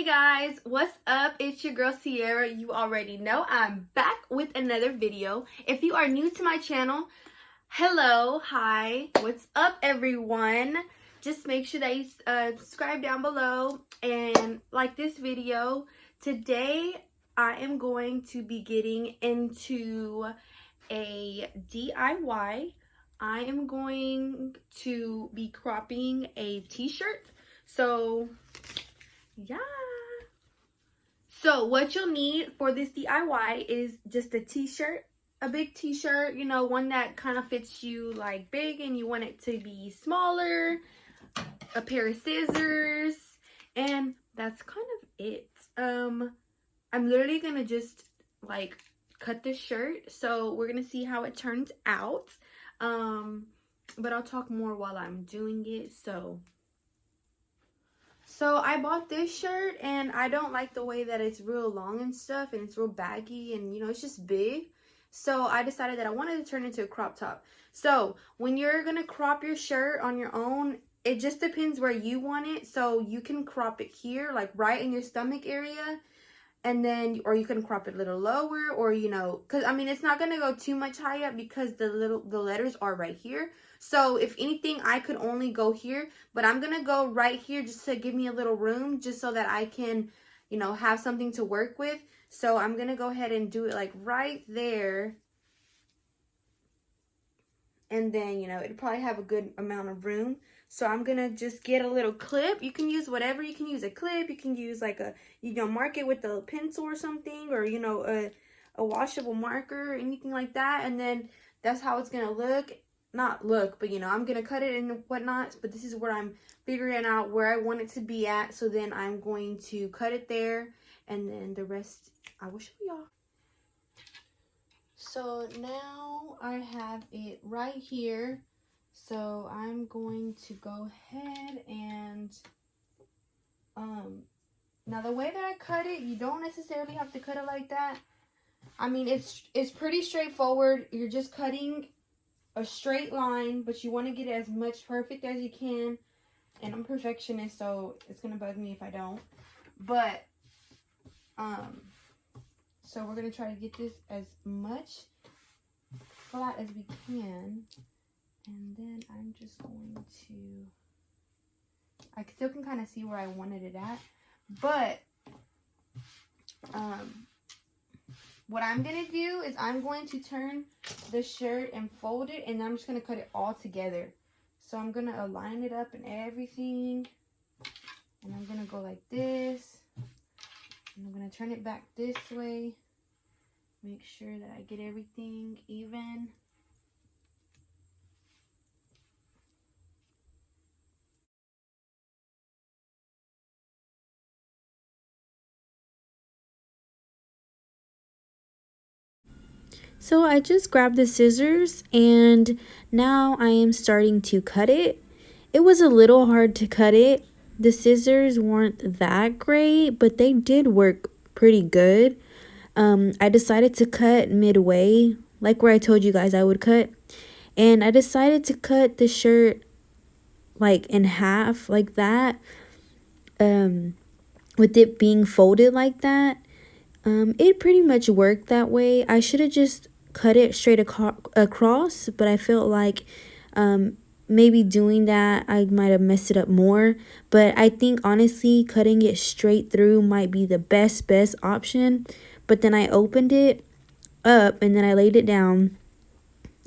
Guys, what's up? It's your girl Sierra. You already know I'm back with another video. If you are new to my channel, hello, hi, what's up everyone? Just make sure that you subscribe down below and like this video. Today I am going to be getting into a DIY. I am going to be cropping a t-shirt. So yeah. So what you'll need for this DIY is just a t-shirt, a big t-shirt, you know, one that kind of fits you like big and you want it to be smaller, a pair of scissors, and that's kind of it. I'm literally gonna just like cut this shirt, so we're gonna see how it turns out. But I'll talk more while I'm doing it. So I bought this shirt and I don't like the way that it's real long and stuff, and it's real baggy, and you know, it's just big. So I decided that I wanted to turn it into a crop top. So when you're gonna crop your shirt on your own, it just depends where you want it. So you can crop it here, like right in your stomach area, and then, or you can crop it a little lower, or you know, because I mean, it's not gonna go too much high up because the letters are right here. So if anything, I could only go here, but I'm gonna go right here just to give me a little room, just so that I can, you know, have something to work with. So I'm gonna go ahead and do it like right there, and then, you know, it'll probably have a good amount of room. So I'm gonna just get a little clip. You can use whatever. You can use a clip, you can use like a, you know, mark it with a pencil or something, or you know, a washable marker, anything like that. And then that's how it's gonna look. Not look, but you know, I'm gonna cut it and whatnot. But this is where I'm figuring out where I want it to be at. So then I'm going to cut it there, and then the rest I will show y'all. So now I have it right here. So I'm going to go ahead and now the way that I cut it, you don't necessarily have to cut it like that. I mean, it's pretty straightforward. You're just cutting a straight line, but you want to get it as much perfect as you can. And I'm a perfectionist, so it's gonna bug me if I don't. But so we're gonna try to get this as much flat as we can. And then I'm just going to, I still can kind of see where I wanted it at, but what I'm going to do is I'm going to turn the shirt and fold it, and I'm just going to cut it all together. So I'm going to align it up and everything, and I'm going to go like this, and I'm going to turn it back this way, make sure that I get everything even. So I just grabbed the scissors and now I am starting to cut it. It was a little hard to cut it. The scissors weren't that great, but they did work pretty good. I decided to cut midway, like where I told you guys I would cut. And I decided to cut the shirt like in half, like that, with it being folded like that. It pretty much worked that way. I should have just cut it straight across, but I felt like maybe doing that I might have messed it up more. But I think honestly cutting it straight through might be the best option. But then I opened it up and then I laid it down,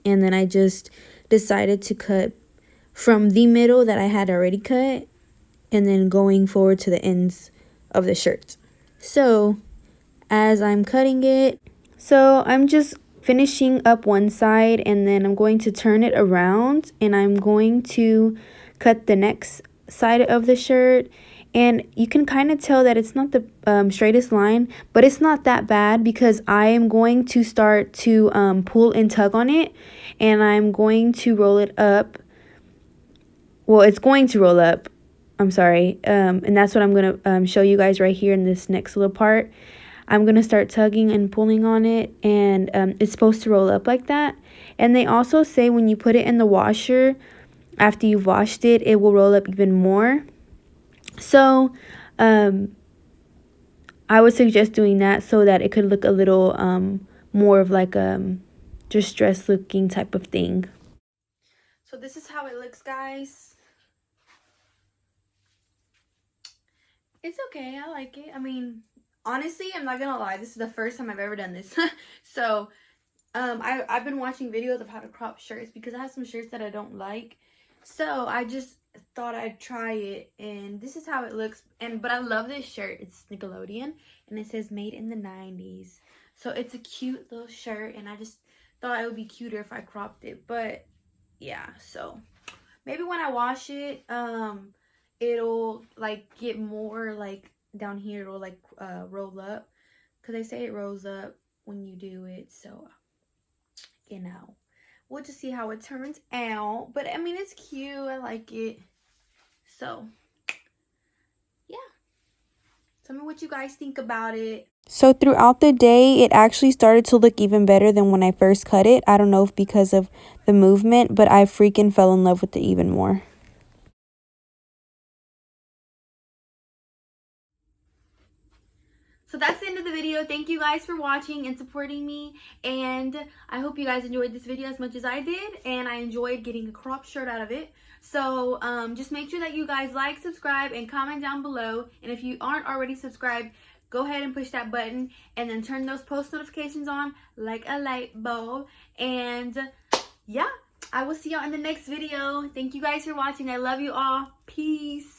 and then I just decided to cut from the middle that I had already cut, and then going forward to the ends of the shirt. So as I'm cutting it, so I'm just finishing up one side, and then I'm going to turn it around, and I'm going to cut the next side of the shirt. And you can kind of tell that it's not the straightest line, but it's not that bad because I am going to start to pull and tug on it, and I'm going to roll it up. Well, it's going to roll up, I'm sorry, and that's what I'm going to show you guys right here in this next little part. I'm going to start tugging and pulling on it, and it's supposed to roll up like that. And they also say when you put it in the washer, after you've washed it, it will roll up even more. So I would suggest doing that so that it could look a little more of like just dress looking type of thing. So this is how it looks, guys. It's okay. I like it. I mean, honestly, I'm not gonna lie. This is the first time I've ever done this. So I've been watching videos of how to crop shirts because I have some shirts that I don't like. So I just thought I'd try it, and this is how it looks. But I love this shirt. It's Nickelodeon, and it says made in the 90s. So it's a cute little shirt, and I just thought it would be cuter if I cropped it. But yeah, so maybe when I wash it, it'll like get more like down here, it'll like roll up, because they say it rolls up when you do it. So you know, we'll just see how it turns out. But I mean, it's cute. I like it. So yeah, tell me what you guys think about it. So throughout the day, it actually started to look even better than when I first cut it. I don't know if because of the movement, but I freaking fell in love with it even more. So that's the end of the video. Thank you guys for watching and supporting me. And I hope you guys enjoyed this video as much as I did. And I enjoyed getting a crop shirt out of it. So just make sure that you guys like, subscribe, and comment down below. And if you aren't already subscribed, go ahead and push that button. And then turn those post notifications on like a light bulb. And yeah, I will see y'all in the next video. Thank you guys for watching. I love you all. Peace.